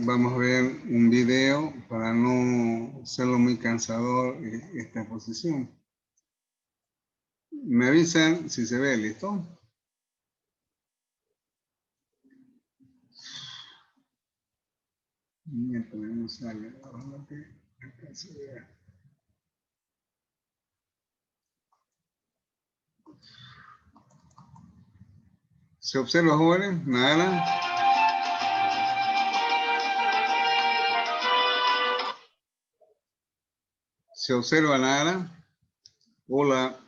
vamos a ver un video para no hacerlo muy cansador esta exposición. Me avisan si se ve, ¿listo? Miércoles no sale, ojalá que acá se vea. ¿Se observa, jóvenes? Nada. ¿Se observa, Nara? Hola.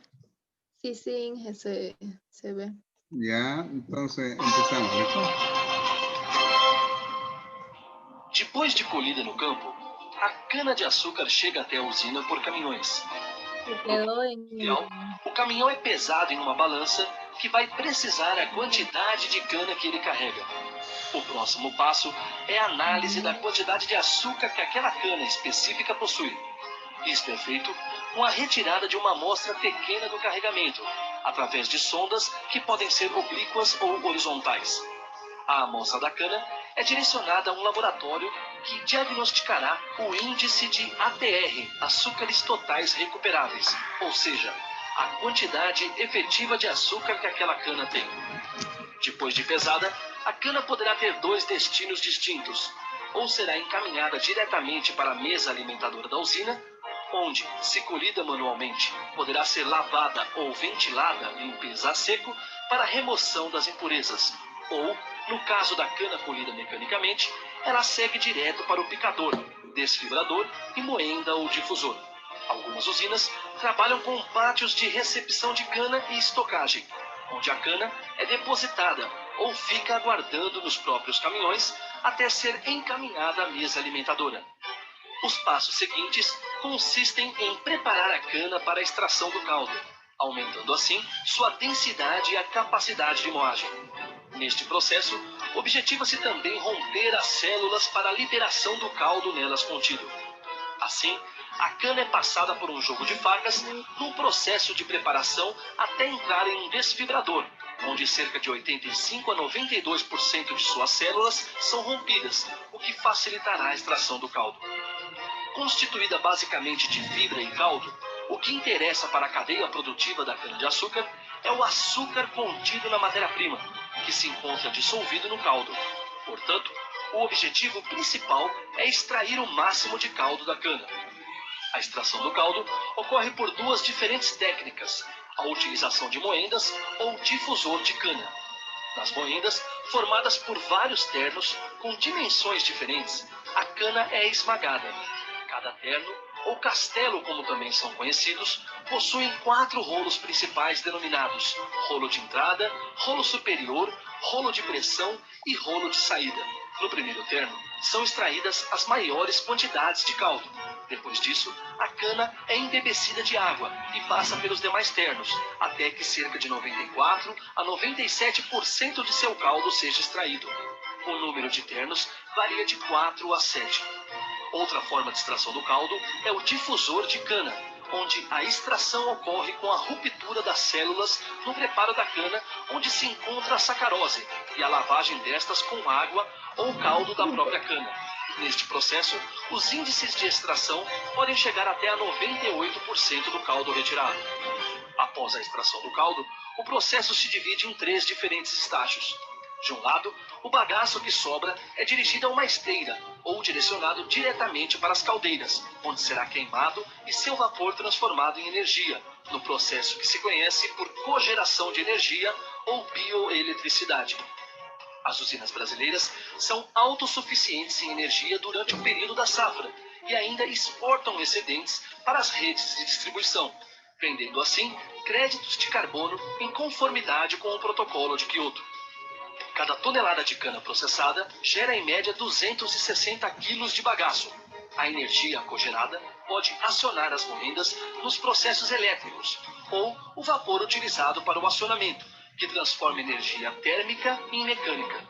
Sí, sim, se ve. Ya, entonces empezamos, ¿listo? Depois de colhida no campo, a cana-de-açúcar chega até a usina por caminhões. O caminhão é pesado em uma balança que vai precisar a quantidade de cana que ele carrega. O próximo passo é a análise da quantidade de açúcar que aquela cana específica possui. Isto é feito com a retirada de uma amostra pequena do carregamento, através de sondas que podem ser oblíquas ou horizontais. A amostra da cana é direcionada a um laboratório que diagnosticará o índice de ATR, açúcares totais recuperáveis, ou seja, a quantidade efetiva de açúcar que aquela cana tem. Depois de pesada, a cana poderá ter dois destinos distintos. Ou será encaminhada diretamente para a mesa alimentadora da usina, onde, se colhida manualmente, poderá ser lavada ou ventilada, limpeza a seco, para remoção das impurezas. Ou, no caso da cana colhida mecanicamente, ela segue direto para o picador, desfibrador e moenda ou difusor. Algumas usinas trabalham com pátios de recepção de cana e estocagem, onde a cana é depositada ou fica aguardando nos próprios caminhões até ser encaminhada à mesa alimentadora. Os passos seguintes consistem em preparar a cana para a extração do caldo, aumentando assim sua densidade e a capacidade de moagem. Neste processo, objetiva-se também romper as células para a liberação do caldo nelas contido. Assim, a cana é passada por um jogo de facas num processo de preparação até entrar em um desfibrador, onde cerca de 85 a 92% de suas células são rompidas, o que facilitará a extração do caldo. Constituída basicamente de fibra e caldo, o que interessa para a cadeia produtiva da cana-de-açúcar é o açúcar contido na matéria-prima, que se encontra dissolvido no caldo. Portanto, o objetivo principal é extrair o máximo de caldo da cana. A extração do caldo ocorre por duas diferentes técnicas: a utilização de moendas ou difusor de cana. Nas moendas, formadas por vários ternos com dimensões diferentes, a cana é esmagada. Cada terno, ou castelo como também são conhecidos, possuem 4 rolos principais denominados rolo de entrada, rolo superior, rolo de pressão e rolo de saída. No primeiro terno, são extraídas as maiores quantidades de caldo. Depois disso, a cana é embebecida de água e passa pelos demais ternos, até que cerca de 94 a 97% de seu caldo seja extraído. O número de ternos varia de 4 a 7. Outra forma de extração do caldo é o difusor de cana, onde a extração ocorre com a ruptura das células no preparo da cana, onde se encontra a sacarose e a lavagem destas com água ou caldo da própria cana. Neste processo, os índices de extração podem chegar até a 98% do caldo retirado. Após a extração do caldo, o processo se divide em 3 diferentes estágios. De um lado, o bagaço que sobra é dirigido a uma esteira ou direcionado diretamente para as caldeiras, onde será queimado e seu vapor transformado em energia, no processo que se conhece por cogeração de energia ou bioeletricidade. As usinas brasileiras são autossuficientes em energia durante o período da safra e ainda exportam excedentes para as redes de distribuição, vendendo assim créditos de carbono em conformidade com o Protocolo de Quioto. Cada tonelada de cana processada gera em média 260 quilos de bagaço. A energia cogerada pode acionar as moendas nos processos elétricos ou o vapor utilizado para o acionamento, que transforma energia térmica em mecânica.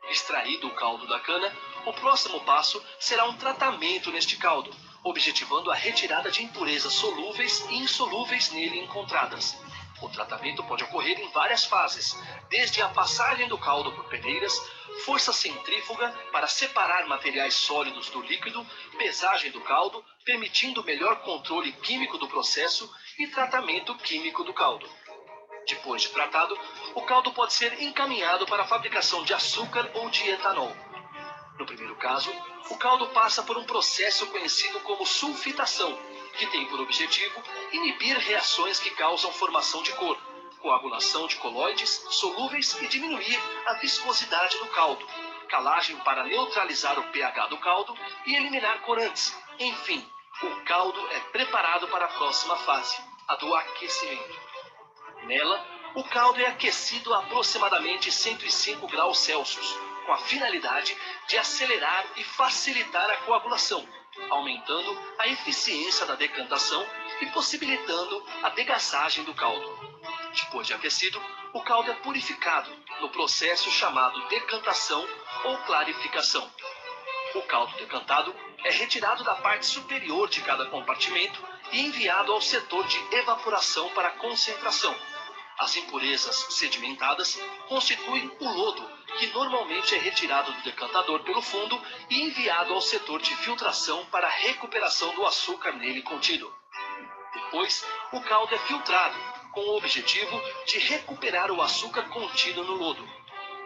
Extraído o caldo da cana, o próximo passo será um tratamento neste caldo, objetivando a retirada de impurezas solúveis e insolúveis nele encontradas. O tratamento pode ocorrer em várias fases, desde a passagem do caldo por peneiras, força centrífuga para separar materiais sólidos do líquido, pesagem do caldo, permitindo melhor controle químico do processo e tratamento químico do caldo. Depois de tratado, o caldo pode ser encaminhado para a fabricação de açúcar ou de etanol. No primeiro caso, o caldo passa por um processo conhecido como sulfitação, que tem por objetivo inibir reações que causam formação de cor, coagulação de colóides solúveis e diminuir a viscosidade do caldo, calagem para neutralizar o pH do caldo e eliminar corantes. Enfim, o caldo é preparado para a próxima fase, a do aquecimento. Nela, o caldo é aquecido a aproximadamente 105 graus Celsius, com a finalidade de acelerar e facilitar a coagulação, aumentando a eficiência da decantação e possibilitando a degassagem do caldo. Depois de aquecido, o caldo é purificado no processo chamado decantação ou clarificação. O caldo decantado é retirado da parte superior de cada compartimento e enviado ao setor de evaporação para concentração. As impurezas sedimentadas constituem o lodo, que normalmente é retirado do decantador pelo fundo e enviado ao setor de filtração para a recuperação do açúcar nele contido. Depois, o caldo é filtrado, com o objetivo de recuperar o açúcar contido no lodo.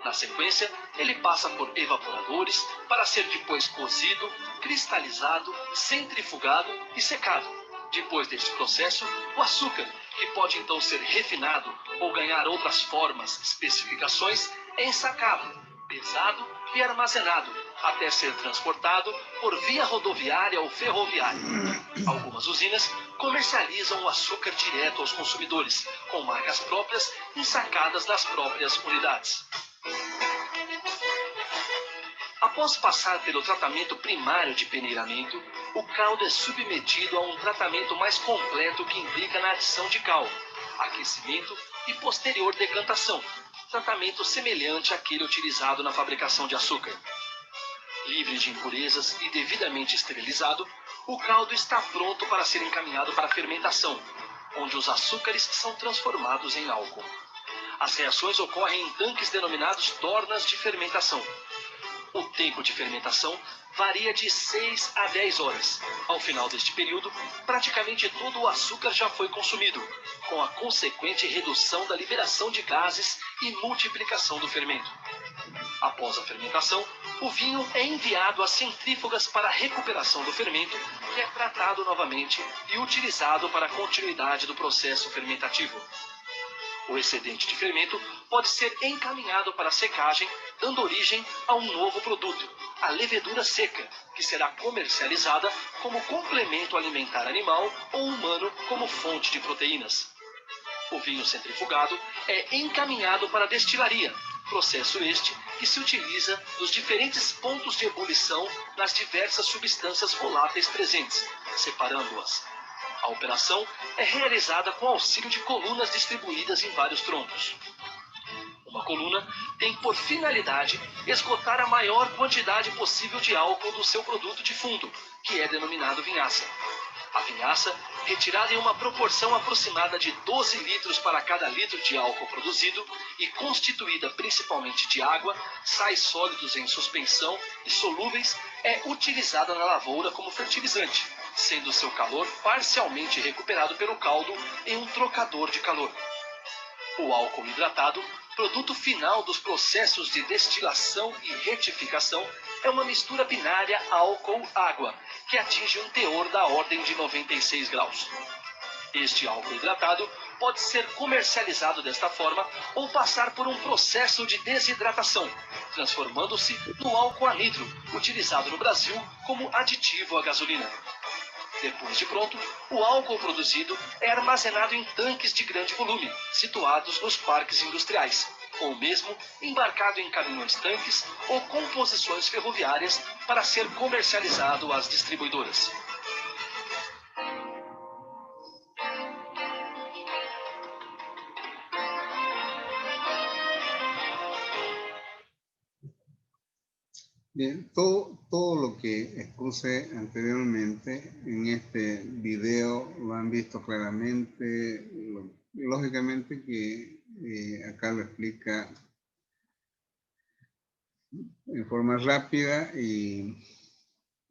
Na sequência, ele passa por evaporadores para ser depois cozido, cristalizado, centrifugado e secado. Depois deste processo, o açúcar, que pode então ser refinado ou ganhar outras formas, especificações, é ensacado, pesado e armazenado, até ser transportado por via rodoviária ou ferroviária. Algumas usinas comercializam o açúcar direto aos consumidores, com marcas próprias ensacadas nas próprias unidades. Após passar pelo tratamento primário de peneiramento, o caldo é submetido a um tratamento mais completo que implica na adição de cal, aquecimento e posterior decantação, tratamento semelhante àquele utilizado na fabricação de açúcar. Livre de impurezas e devidamente esterilizado, o caldo está pronto para ser encaminhado para a fermentação, onde os açúcares são transformados em álcool. As reações ocorrem em tanques denominados tornas de fermentação. O tempo de fermentação varia de 6 a 10 horas. Ao final deste período, praticamente todo o açúcar já foi consumido, com a consequente redução da liberação de gases e multiplicação do fermento. Após a fermentação, o vinho é enviado às centrífugas para a recuperação do fermento, que é tratado novamente e utilizado para a continuidade do processo fermentativo. O excedente de fermento pode ser encaminhado para a secagem, dando origem a um novo produto, a levedura seca, que será comercializada como complemento alimentar animal ou humano como fonte de proteínas. O vinho centrifugado é encaminhado para a destilaria, processo este que se utiliza nos diferentes pontos de ebulição nas diversas substâncias voláteis presentes, separando-as. A operação é realizada com auxílio de colunas distribuídas em vários troncos. Uma coluna tem por finalidade esgotar a maior quantidade possível de álcool do seu produto de fundo, que é denominado vinhaça. A vinhaça, retirada em uma proporção aproximada de 12 litros para cada litro de álcool produzido e constituída principalmente de água, sais sólidos em suspensão e solúveis, é utilizada na lavoura como fertilizante, sendo seu calor parcialmente recuperado pelo caldo em um trocador de calor. O álcool hidratado, produto final dos processos de destilação e retificação, é uma mistura binária álcool-água, que atinge um teor da ordem de 96 graus. Este álcool hidratado pode ser comercializado desta forma ou passar por um processo de desidratação, transformando-se no álcool anidro, utilizado no Brasil como aditivo à gasolina. Depois de pronto, o álcool produzido é armazenado em tanques de grande volume, situados nos parques industriais, ou mesmo embarcado em caminhões-tanques ou composições ferroviárias para ser comercializado às distribuidoras. Bien, todo lo que expuse anteriormente en este video lo han visto claramente, lógicamente que acá lo explica en forma rápida y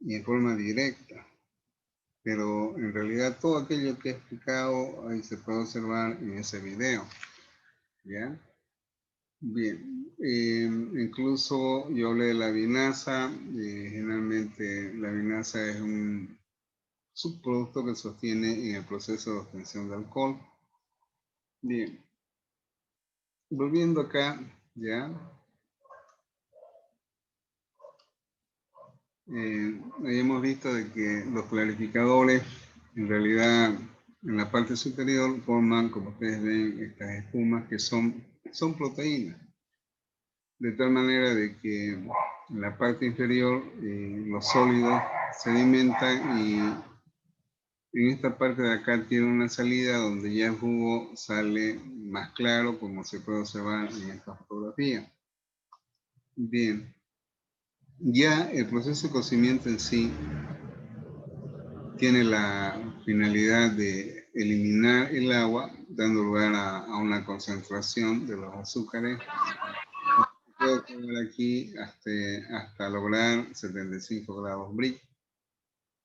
en forma directa. Pero en realidad todo aquello que he explicado ahí se puede observar en ese video. ¿Ya? Bien. Incluso yo hablé de la vinaza. Generalmente la vinaza es un subproducto que sostiene en el proceso de obtención de alcohol. Bien. Volviendo acá, ¿ya? Ahí hemos visto de que los clarificadores, en realidad, en la parte superior forman, como ustedes ven, estas espumas que son proteínas. De tal manera de que en la parte inferior los sólidos sedimentan y en esta parte de acá tiene una salida donde ya el jugo sale más claro, como se puede observar en esta fotografía. Bien. Ya el proceso de cocimiento en sí tiene la finalidad de eliminar el agua, dando lugar a una concentración de los azúcares. Puedo quedar aquí hasta lograr 75 grados Brix.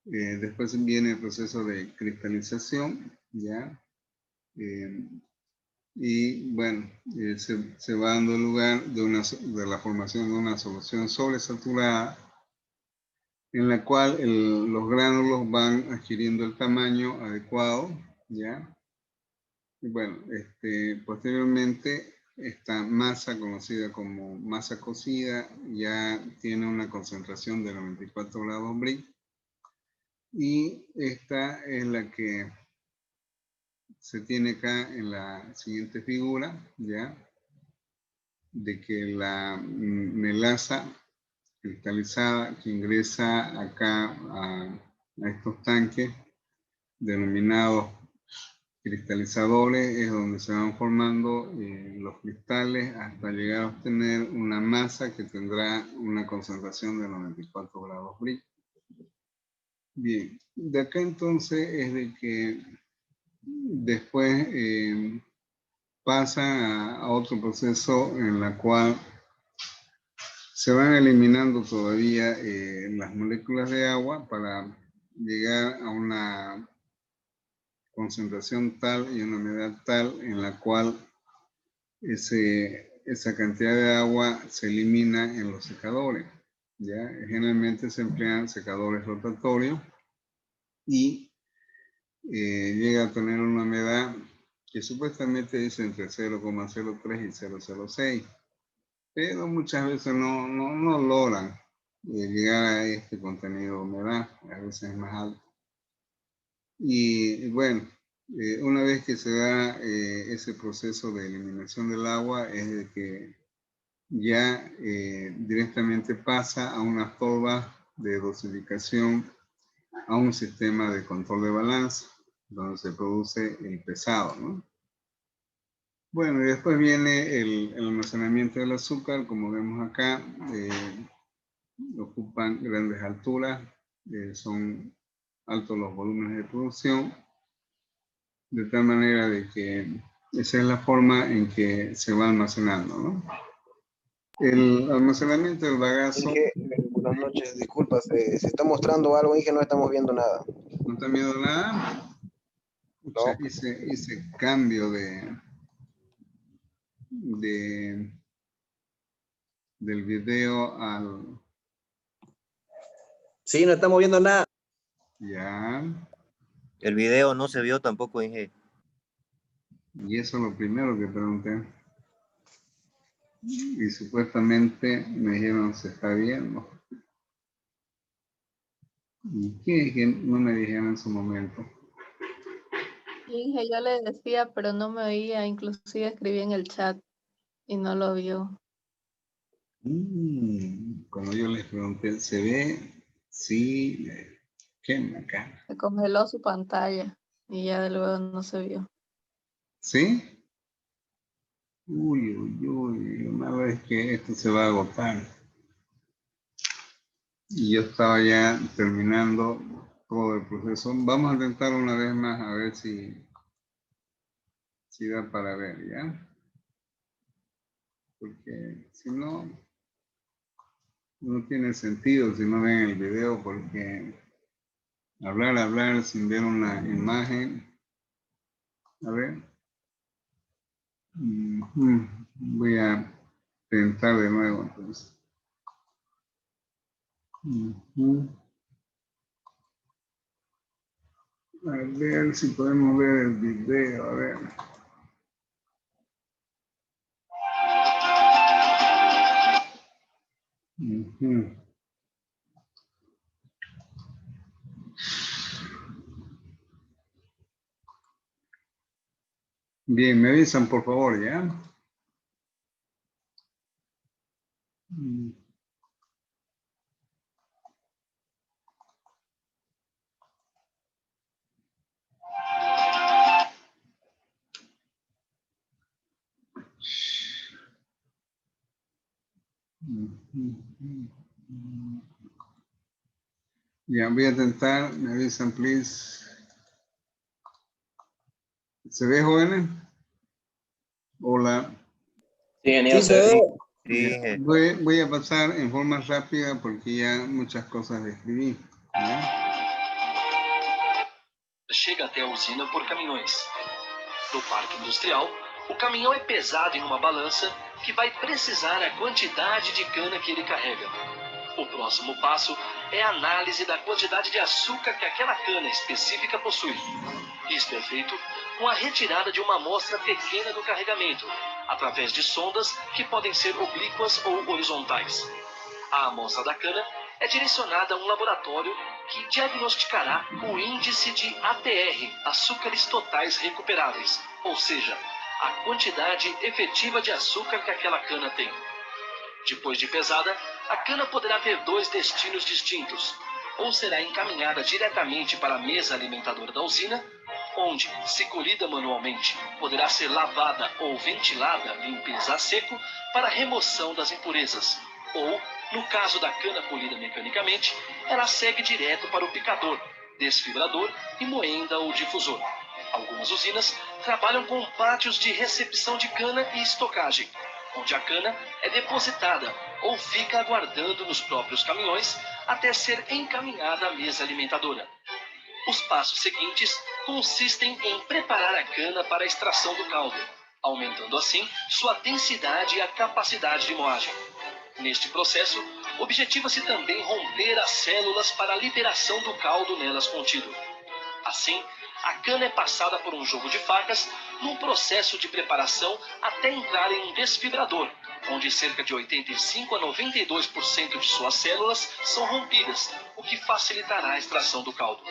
Después viene el proceso de cristalización, ¿ya? Y bueno, se va dando lugar de la formación de una solución sobresaturada en la cual los gránulos van adquiriendo el tamaño adecuado, ¿ya? Y bueno, posteriormente esta masa conocida como masa cocida ya tiene una concentración de 94 grados Brix y esta es la que se tiene acá en la siguiente figura, ¿ya? De que la melaza cristalizada que ingresa acá a estos tanques denominados cristalizadores es donde se van formando los cristales hasta llegar a obtener una masa que tendrá una concentración de 94 grados Brix. Bien, de acá entonces es de que después pasa a otro proceso en la cual se van eliminando todavía las moléculas de agua para llegar a una concentración tal y una humedad tal en la cual esa cantidad de agua se elimina en los secadores. ¿Ya? Generalmente se emplean secadores rotatorios y llega a tener una humedad que supuestamente dice entre 0,03 y 0,06, pero muchas veces no logran llegar a este contenido de humedad, a veces es más alto. Y bueno, una vez que se da ese proceso de eliminación del agua, es de que ya directamente pasa a una forma de dosificación a un sistema de control de balanza, donde se produce el pesado, ¿no? Bueno, y después viene el almacenamiento del azúcar, como vemos acá, ocupan grandes alturas, son altos los volúmenes de producción, de tal manera de que esa es la forma en que se va almacenando, ¿no? El almacenamiento del bagazo... Inge, buenas noches, disculpas, se está mostrando algo, Inge, no estamos viendo nada. ¿No está viendo nada? No. Hice cambio del video al... Sí, no estamos viendo nada. Ya. El video no se vio tampoco, Inge. Y eso es lo primero que pregunté. Y supuestamente me dijeron se está viendo. ¿Y qué es que no me dijeron en su momento? Inge, yo le decía, pero no me oía, inclusive escribí en el chat y no lo vio. Cuando yo les pregunté, ¿se ve? Sí. ¿Qué acá? Se congeló su pantalla y ya luego no se vio. ¿Sí? Uy, lo malo es que esto se va a agotar. Y yo estaba ya terminando todo el proceso. Vamos a intentar una vez más a ver si si da para ver, ¿ya? Porque si no, no tiene sentido si no ven el video, porque hablar sin ver una imagen. A ver. Voy a intentar de nuevo entonces. A ver si podemos ver el video, a ver. Bien, me avisan por favor, ¿ya? Ya, voy a intentar, me avisan, please. ¿Se ve, jóvenes? Hola. Sí, genial. Sí, se ve. Sí, Ya, Inge. voy a pasar en forma rápida porque ya muchas cosas escribí. ¿Ya? Chega até a usina por caminhões. No parque industrial, o caminhão é pesado em uma balança que vai precisar a quantidade de cana que ele carrega. O próximo passo é a análise da quantidade de açúcar que aquela cana específica possui. Isto é feito com a retirada de uma amostra pequena do carregamento, através de sondas que podem ser oblíquas ou horizontais. A amostra da cana é direcionada a um laboratório que diagnosticará o índice de ATR, açúcares totais recuperáveis, ou seja, a quantidade efetiva de açúcar que aquela cana tem. Depois de pesada, a cana poderá ter dois destinos distintos. Ou será encaminhada diretamente para a mesa alimentadora da usina, onde, se colhida manualmente, poderá ser lavada ou ventilada, limpeza a seco, para remoção das impurezas. Ou, no caso da cana colhida mecanicamente, ela segue direto para o picador, desfibrador e moenda ou difusor. Algumas usinas trabalham com pátios de recepção de cana e estocagem, onde a cana é depositada ou fica aguardando nos próprios caminhões até ser encaminhada à mesa alimentadora. Os passos seguintes consistem em preparar a cana para a extração do caldo, aumentando assim sua densidade e a capacidade de moagem. Neste processo, objetiva-se também romper as células para a liberação do caldo nelas contido. Assim, a cana é passada por um jogo de facas num processo de preparação até entrar em um desfibrador, onde cerca de 85 a 92% de suas células são rompidas, o que facilitará a extração do caldo.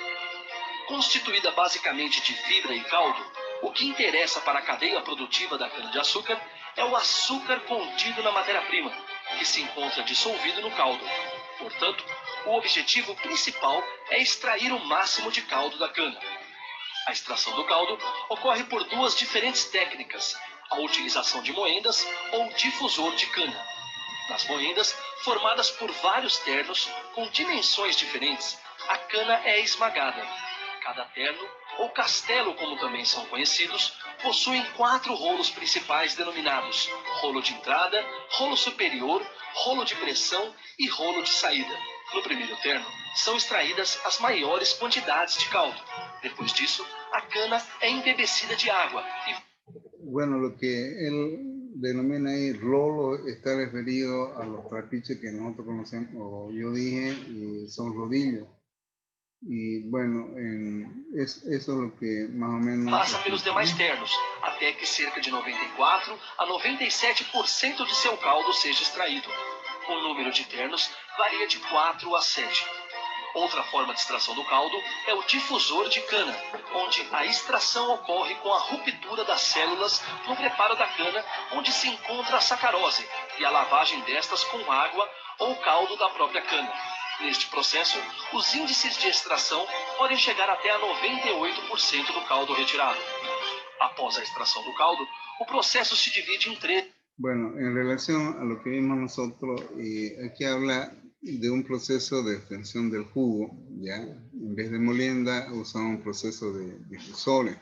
Constituída basicamente de fibra e caldo, o que interessa para a cadeia produtiva da cana-de-açúcar é o açúcar contido na matéria-prima, que se encontra dissolvido no caldo. Portanto, o objetivo principal é extrair o máximo de caldo da cana. A extração do caldo ocorre por duas diferentes técnicas: a utilização de moendas ou difusor de cana. Nas moendas, formadas por vários ternos com dimensões diferentes, a cana é esmagada. Cada terno, ou castelo como também são conhecidos, possuem 4 rolos principais denominados rolo de entrada, rolo superior, rolo de pressão e rolo de saída. No primeiro terno, são extraídas as maiores quantidades de caldo. Depois disso, a cana é embebecida de água e... Bueno, lo que él denomina ahí rolo está referido a los trapiches que nosotros conocemos, o yo dije, son rodillos. Y bueno, eso es lo que más o menos... Passa pelos demais ternos, até que cerca de 94 a 97% de seu caldo seja extraído. O número de ternos varia de 4 a 7. Outra forma de extração do caldo é o difusor de cana, onde a extração ocorre com a ruptura das células no preparo da cana, onde se encontra a sacarose, e a lavagem destas com água ou caldo da própria cana. Neste processo, os índices de extração podem chegar até a 98% do caldo retirado. Após a extração do caldo, o processo se divide em 3. Bueno, en relación a lo que vimos nosotros, aquí habla de un proceso de extensión del jugo, ¿ya? En vez de molienda, usamos un proceso de difusores.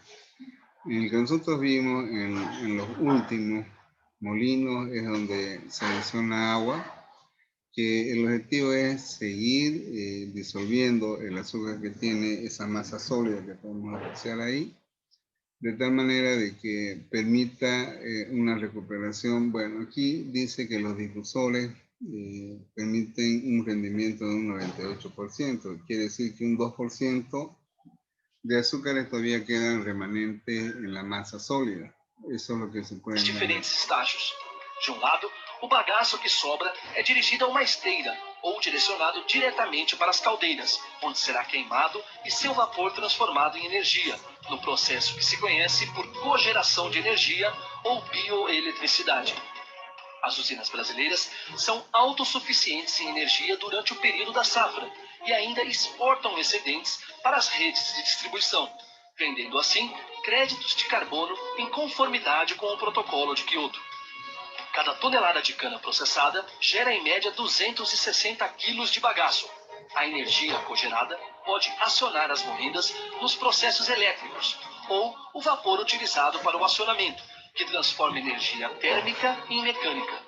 En el que nosotros vimos en los últimos molinos es donde se adiciona agua, que el objetivo es seguir disolviendo el azúcar que tiene esa masa sólida que podemos apreciar ahí, de tal manera de que permita una recuperación. Bueno, aquí dice que los difusores permiten un rendimiento de un 98%, quiere decir que un 2% de azúcares todavía quedan remanentes en la masa sólida. Eso es lo que se puede ver. Diferentes estágios. De um lado, o bagaço que sobra é dirigido a uma esteira ou direcionado diretamente para as caldeiras, onde será queimado e seu vapor transformado em energia, no processo que se conhece por cogeração de energia ou bioeletricidade. As usinas brasileiras são autossuficientes em energia durante o período da safra e ainda exportam excedentes para as redes de distribuição, vendendo assim créditos de carbono em conformidade com o protocolo de Kyoto. Cada tonelada de cana processada gera em média 260 quilos de bagaço. A energia cogerada pode acionar as moindas nos processos elétricos ou o vapor utilizado para o acionamento, que transforma energia térmica em mecânica.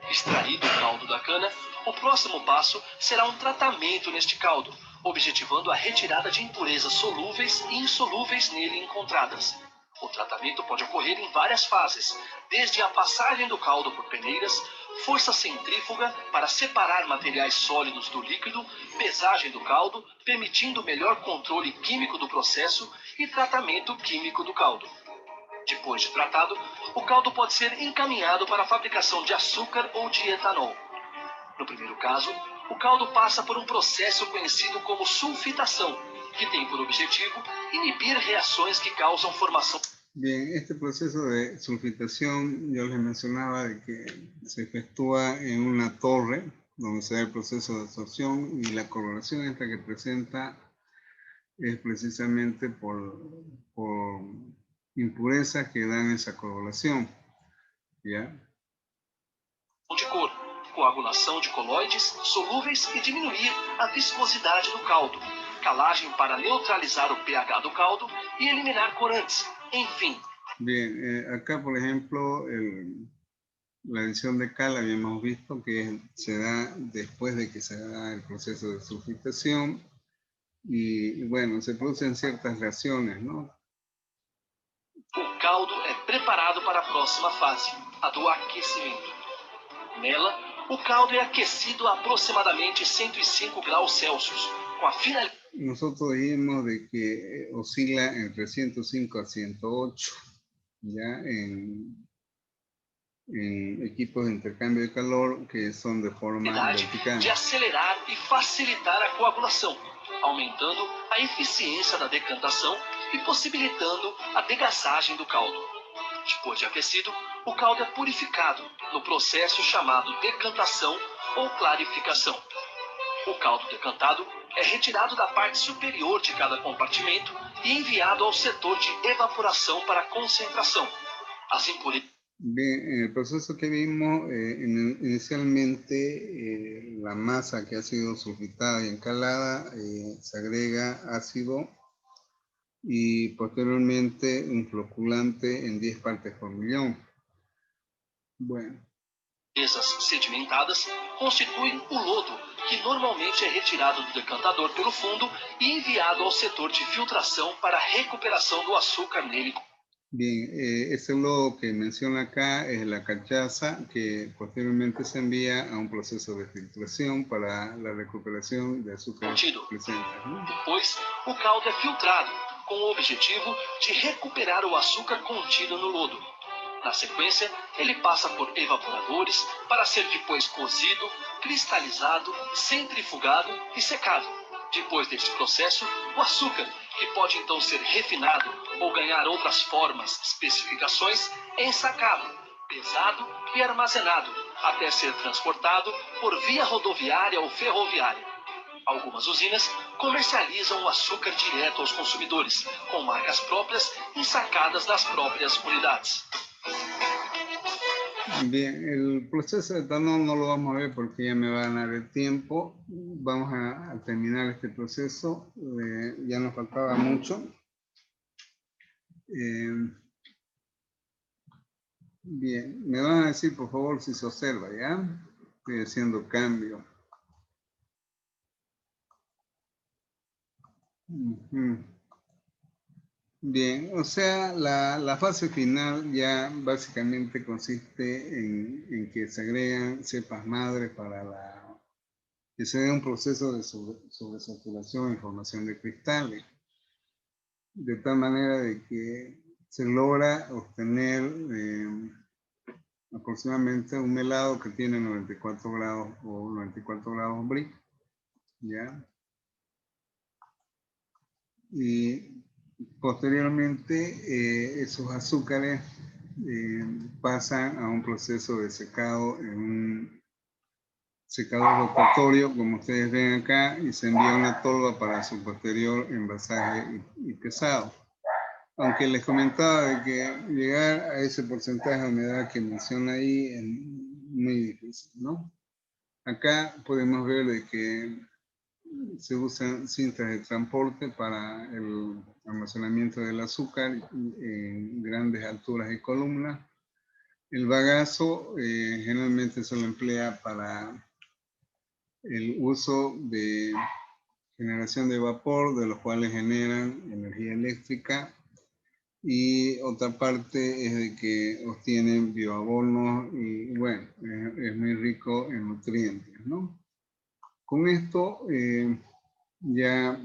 Extraído o caldo da cana, o próximo passo será um tratamento neste caldo, objetivando a retirada de impurezas solúveis e insolúveis nele encontradas. O tratamento pode ocorrer em várias fases, desde a passagem do caldo por peneiras, força centrífuga para separar materiais sólidos do líquido, pesagem do caldo, permitindo melhor controle químico do processo e tratamento químico do caldo. Depois de tratado, o caldo pode ser encaminhado para a fabricação de açúcar ou de etanol. No primeiro caso, o caldo passa por um processo conhecido como sulfitação, que tem por objetivo inibir reações que causam formação. Bien, este proceso de sulfitación, yo les mencionaba de que se efectúa en una torre, donde se da el proceso de absorción, y la coloración esta que presenta es precisamente por impurezas que dan esa coloración, ¿ya? De cor, coagulação de coloides solúveis e diminuir a viscosidade do caldo, calagem para neutralizar o pH do caldo e eliminar corantes, enfim. Bien, acá por ejemplo, la adición de cal habíamos visto que se da después de que se da el proceso de sulfitación y bueno, se producen ciertas reacciones, ¿no? O caldo é preparado para a próxima fase, a do aquecimento. Nela, o caldo é aquecido a aproximadamente 105 graus Celsius, com a finalidade. Nosotros dijimos de que oscila entre 105 a 108, ya en equipos de intercambio de calor que son de forma vertical. De acelerar e facilitar a coagulação, aumentando a eficiência da decantação e possibilitando a degassagem do caldo. Depois de aquecido, o caldo é purificado no processo chamado decantação ou clarificação. O caldo decantado é retirado da parte superior de cada compartimento e enviado ao setor de evaporação para concentração. As impurezas. Bien, en el proceso que vimos, inicialmente la masa que ha sido sulfitada y encalada se agrega ácido y posteriormente un floculante en 10 partes por millón. Bueno. Essas sedimentadas constituem o lodo, que normalmente é retirado do decantador pelo fundo e enviado ao setor de filtração para a recuperação do açúcar nele. Bien, ese lodo que menciona acá es la cachaza que posteriormente se envía a un proceso de filtración para la recuperación de azúcar presentes, ¿no? Depois, o caldo é filtrado com o objetivo de recuperar o açúcar contido no lodo. Na sequência, ele passa por evaporadores para ser depois cozido, cristalizado, centrifugado e secado. Depois deste processo, o açúcar, que pode então ser refinado ou ganhar outras formas, especificações, é ensacado, pesado e armazenado, até ser transportado por via rodoviária ou ferroviária. Algumas usinas comercializam o açúcar direto aos consumidores, com marcas próprias ensacadas nas próprias unidades. Bien, el proceso de etanol no lo vamos a ver porque ya me va a ganar el tiempo. Vamos a terminar este proceso, ya nos faltaba mucho. Bien, me van a decir por favor si se observa, ¿ya? Estoy haciendo cambio. Bien, o sea, la fase final ya básicamente consiste en que se agregan cepas madre para que se dé un proceso de sobresaturación y formación de cristales, de tal manera de que se logra obtener aproximadamente un melado que tiene 94 grados o 94 grados Brix, ¿ya? Y posteriormente esos azúcares pasan a un proceso de secado en un secador rotatorio, como ustedes ven acá, y se envía una tolva para su posterior envasaje y pesado. Aunque les comentaba de que llegar a ese porcentaje de humedad que menciona ahí es muy difícil, ¿no? Acá podemos ver de que se usan cintas de transporte para el almacenamiento del azúcar en grandes alturas y columnas. El bagazo generalmente se lo emplea para el uso de generación de vapor, de los cuales generan energía eléctrica, y otra parte es de que obtienen bioabonos y bueno, es muy rico en nutrientes, ¿no? Con esto ya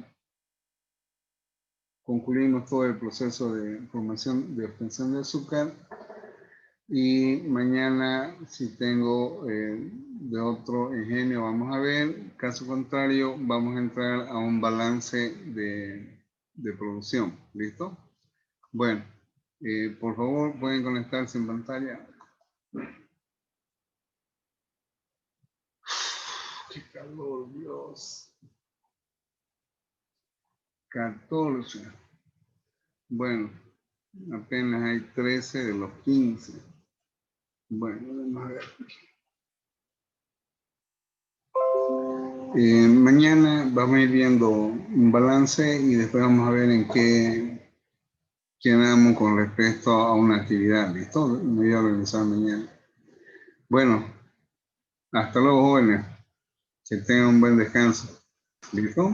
concluimos todo el proceso de formación de obtención de azúcar, y mañana si tengo de otro ingenio vamos a ver. Caso contrario vamos a entrar a un balance de producción. ¿Listo? Bueno, por favor pueden conectarse en pantalla. ¡Qué calor, Dios! 14. Bueno, apenas hay 13 de los 15. Bueno, vamos a ver. Mañana vamos a ir viendo un balance y después vamos a ver en qué quedamos con respecto a una actividad. ¿Listo? Me voy a organizar mañana. Bueno, hasta luego, jóvenes. Que tengan un buen descanso. ¿Listo?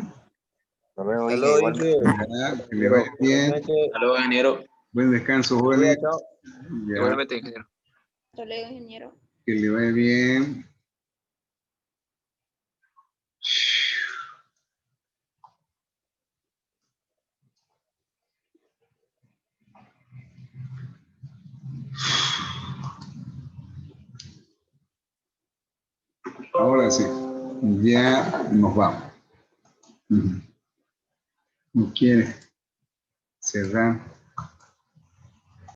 Nos vemos, Hasta luego, igualmente. Inge. Que les vaya bien. Hasta luego, ingeniero. Buen descanso, jóvenes. Ya, Igualmente, ingeniero. Hasta luego, ingeniero. que les vaya bien. Ahora sí, ya nos vamos. No quiere cerrar.